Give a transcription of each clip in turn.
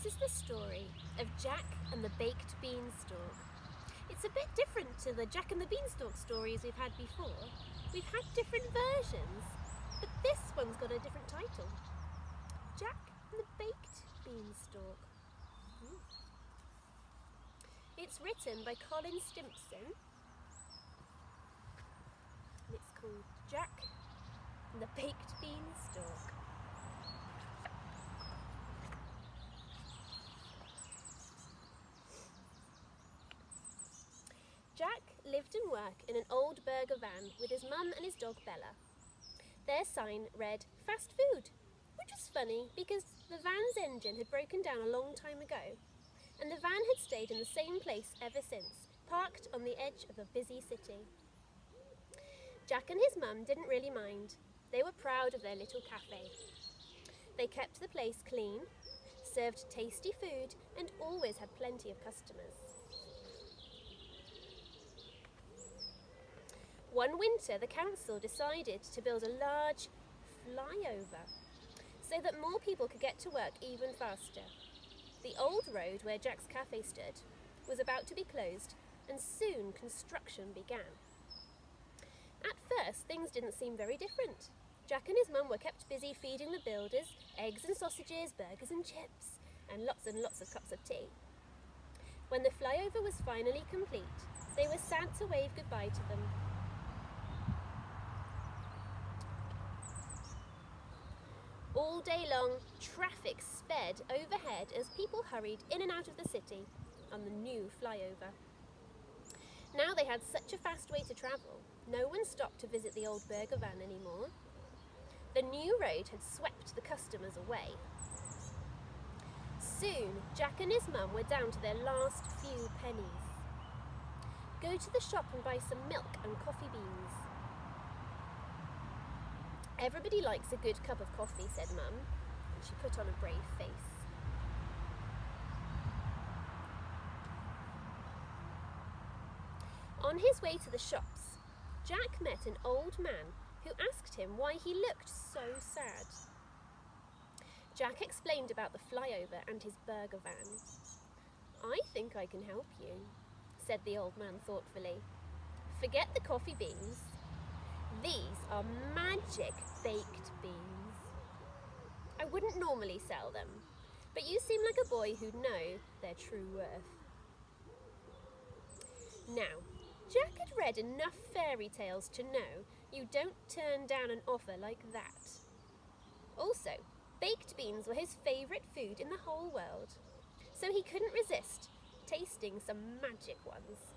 This is the story of Jack and the Baked Beanstalk. It's a bit different to the Jack and the Beanstalk stories we've had before. We've had different versions, but this one's got a different title. Jack and the Baked Beanstalk. It's written by Colin Stimpson. And it's called Jack and the Baked Beanstalk. Jack lived and worked in an old burger van with his mum and his dog Bella. Their sign read fast food, which was funny because the van's engine had broken down a long time ago, and the van had stayed in the same place ever since, parked on the edge of a busy city. Jack and his mum didn't really mind. They were proud of their little cafe. They kept the place clean, served tasty food, and always had plenty of customers. One winter, the council decided to build a large flyover so that more people could get to work even faster. The old road where Jack's cafe stood was about to be closed, and soon construction began. At first, things didn't seem very different. Jack and his mum were kept busy feeding the builders eggs and sausages, burgers and chips, and lots of cups of tea. When the flyover was finally complete, they were sad to wave goodbye to them. All day long, traffic sped overhead as people hurried in and out of the city on the new flyover. Now they had such a fast way to travel, no one stopped to visit the old burger van anymore. The new road had swept the customers away. Soon, Jack and his mum were down to their last few pennies. Go to the shop and buy some milk and coffee beans. Everybody likes a good cup of coffee, said Mum, and she put on a brave face. On his way to the shops, Jack met an old man who asked him why he looked so sad. Jack explained about the flyover and his burger van. I think I can help you, said the old man thoughtfully. Forget the coffee beans. These are magic baked beans. I wouldn't normally sell them, but you seem like a boy who'd know their true worth. Now, Jack had read enough fairy tales to know you don't turn down an offer like that. Also, baked beans were his favourite food in the whole world, so he couldn't resist tasting some magic ones.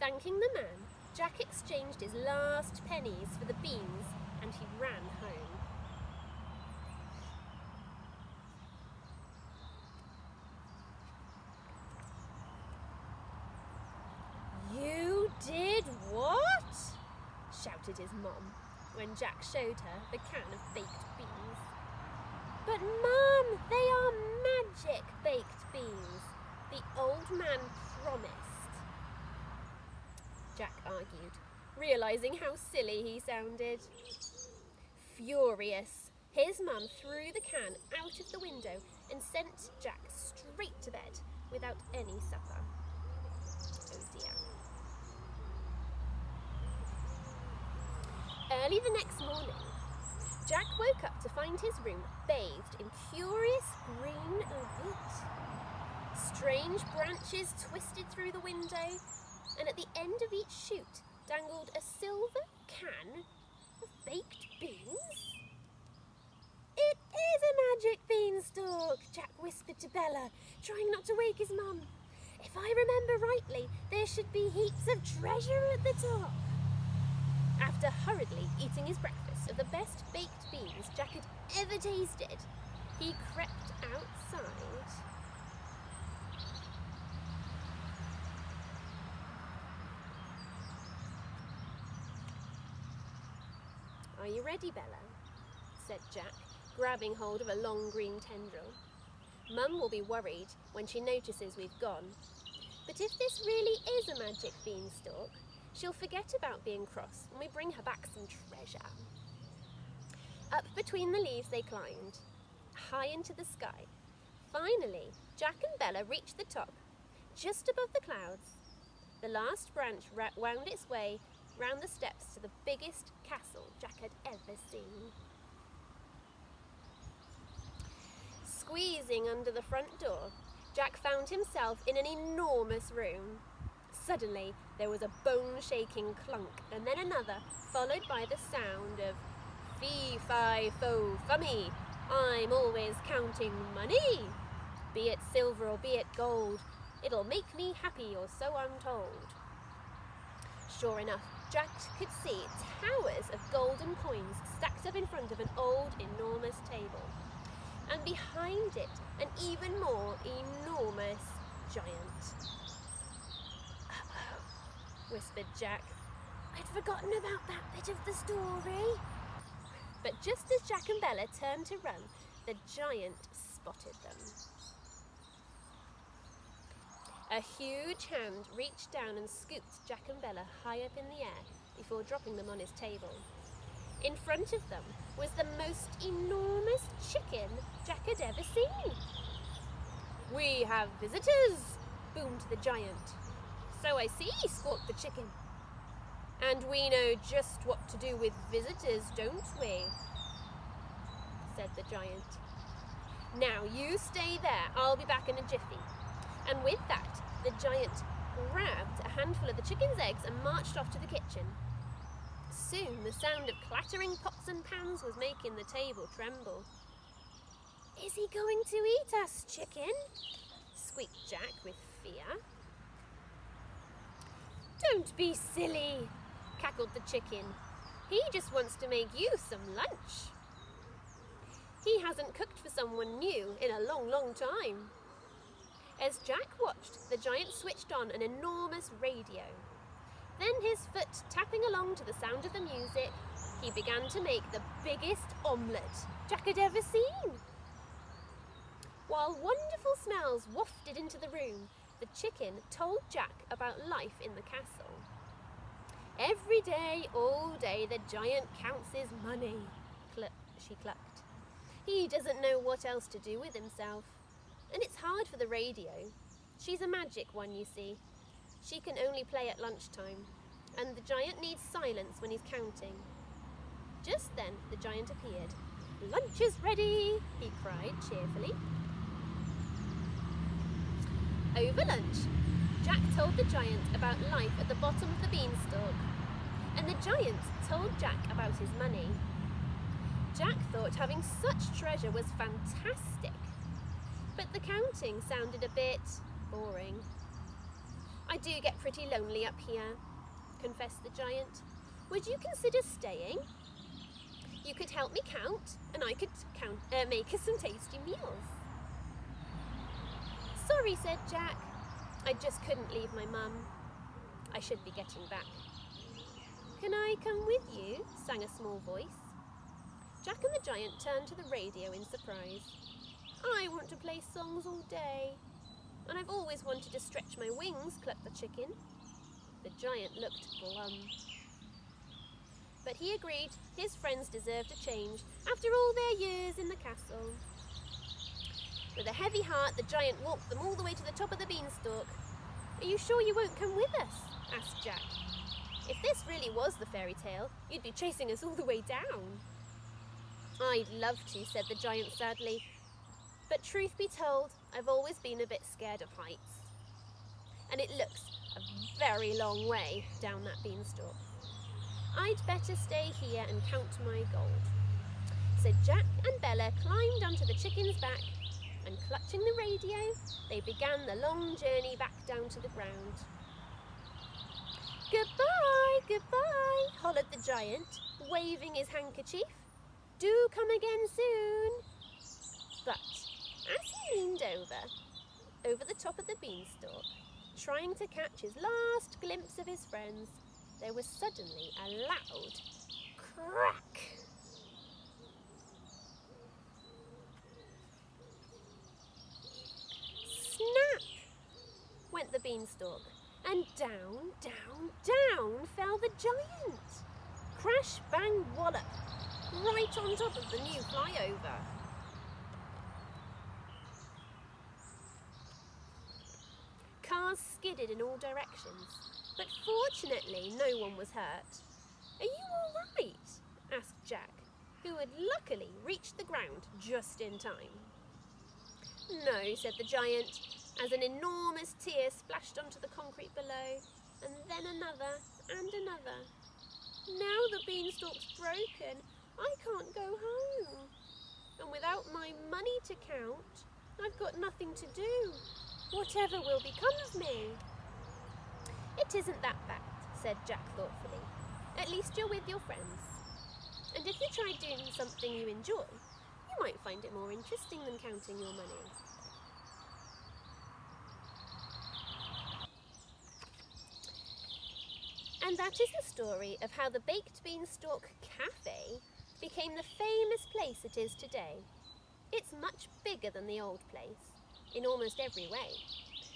Thanking the man, Jack exchanged his last pennies for the beans and he ran home. You did what? Shouted his mum when Jack showed her the can of baked beans. But Mum, they are magic baked beans, the old man promised. Jack argued, realising how silly he sounded. Furious, his mum threw the can out of the window and sent Jack straight to bed without any supper. Oh dear. Early the next morning, Jack woke up to find his room bathed in curious green light. Strange branches twisted through the window, and at the end of each shoot dangled a silver can of baked beans. It is a magic beanstalk, Jack whispered to Bella, trying not to wake his mum. If I remember rightly, there should be heaps of treasure at the top. After hurriedly eating his breakfast of the best baked beans Jack had ever tasted, he crept outside. Are you ready, Bella? Said Jack, grabbing hold of a long green tendril. Mum will be worried when she notices we've gone. But if this really is a magic beanstalk, she'll forget about being cross when we bring her back some treasure. Up between the leaves they climbed, high into the sky, Finally, Jack and Bella reached the top, just above the clouds. The last branch wound its way round the steps to the biggest castle Jack had ever seen. Squeezing under the front door, Jack found himself in an enormous room. Suddenly, there was a bone-shaking clunk, and then another, followed by the sound of fee-fi-fo-fummy. I'm always counting money. Be it silver or be it gold, it'll make me happy, or so I'm told. Sure enough, Jack could see towers of golden coins stacked up in front of an old, enormous table. And behind it, an even more enormous giant. Uh-oh, whispered Jack. I'd forgotten about that bit of the story. But just as Jack and Bella turned to run, the giant spotted them. A huge hand reached down and scooped Jack and Bella high up in the air before dropping them on his table. In front of them was the most enormous chicken Jack had ever seen. We have visitors, boomed the giant. So I see, squawked the chicken. And we know just what to do with visitors, don't we? Said the giant. Now you stay there, I'll be back in a jiffy. And with that, the giant grabbed a handful of the chicken's eggs and marched off to the kitchen. Soon the sound of clattering pots and pans was making the table tremble. Is he going to eat us, chicken? Squeaked Jack with fear. Don't be silly, cackled the chicken. He just wants to make you some lunch. He hasn't cooked for someone new in a long, long time. As Jack watched, the giant switched on an enormous radio. Then, his foot tapping along to the sound of the music, he began to make the biggest omelette Jack had ever seen. While wonderful smells wafted into the room, the chicken told Jack about life in the castle. Every day, all day, the giant counts his money, she clucked. He doesn't know what else to do with himself. And it's hard for the radio. She's a magic one, you see. She can only play at lunchtime, and the giant needs silence when he's counting. Just then, the giant appeared. Lunch is ready, he cried cheerfully. Over lunch, Jack told the giant about life at the bottom of the beanstalk, and the giant told Jack about his money. Jack thought having such treasure was fantastic, but the counting sounded a bit boring. I do get pretty lonely up here, confessed the giant. Would you consider staying? You could help me count, and I could make us some tasty meals. Sorry, said Jack. I just couldn't leave my mum. I should be getting back. Can I come with you? Sang a small voice. Jack and the giant turned to the radio in surprise. I want to play songs all day, and I've always wanted to stretch my wings, clucked the chicken. The giant looked glum. But he agreed his friends deserved a change after all their years in the castle. With a heavy heart, the giant walked them all the way to the top of the beanstalk. Are you sure you won't come with us? Asked Jack. If this really was the fairy tale, you'd be chasing us all the way down. I'd love to, said the giant sadly. But truth be told, I've always been a bit scared of heights. And it looks a very long way down that beanstalk. I'd better stay here and count my gold. So Jack and Bella climbed onto the chicken's back, and clutching the radio, they began the long journey back down to the ground. Goodbye, goodbye, hollered the giant, waving his handkerchief. Do come again soon. But as he leaned over the top of the beanstalk, trying to catch his last glimpse of his friends, there was suddenly a loud crack. Snap went the beanstalk, and down, down, down fell the giant. Crash, bang, wallop, right on top of the new flyover. skidded in all directions, but fortunately no one was hurt. "Are you all right?" asked Jack, who had luckily reached the ground just in time. "No," said the giant, as an enormous tear splashed onto the concrete below, and then another and another. "Now the beanstalk's broken, I can't go home. And without my money to count, I've got nothing to do. Whatever will become of me?" "It isn't that bad," said Jack thoughtfully. "At least you're with your friends. And if you try doing something you enjoy, you might find it more interesting than counting your money." And that is the story of how the Baked Beanstalk Cafe became the famous place it is today. It's much bigger than the old place, in almost every way.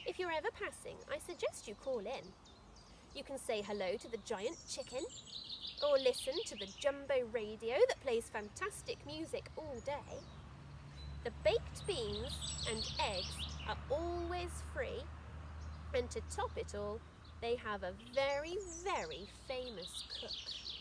If you're ever passing, I suggest you call in. You can say hello to the giant chicken, or listen to the jumbo radio that plays fantastic music all day. The baked beans and eggs are always free, and to top it all, they have a very, very famous cook.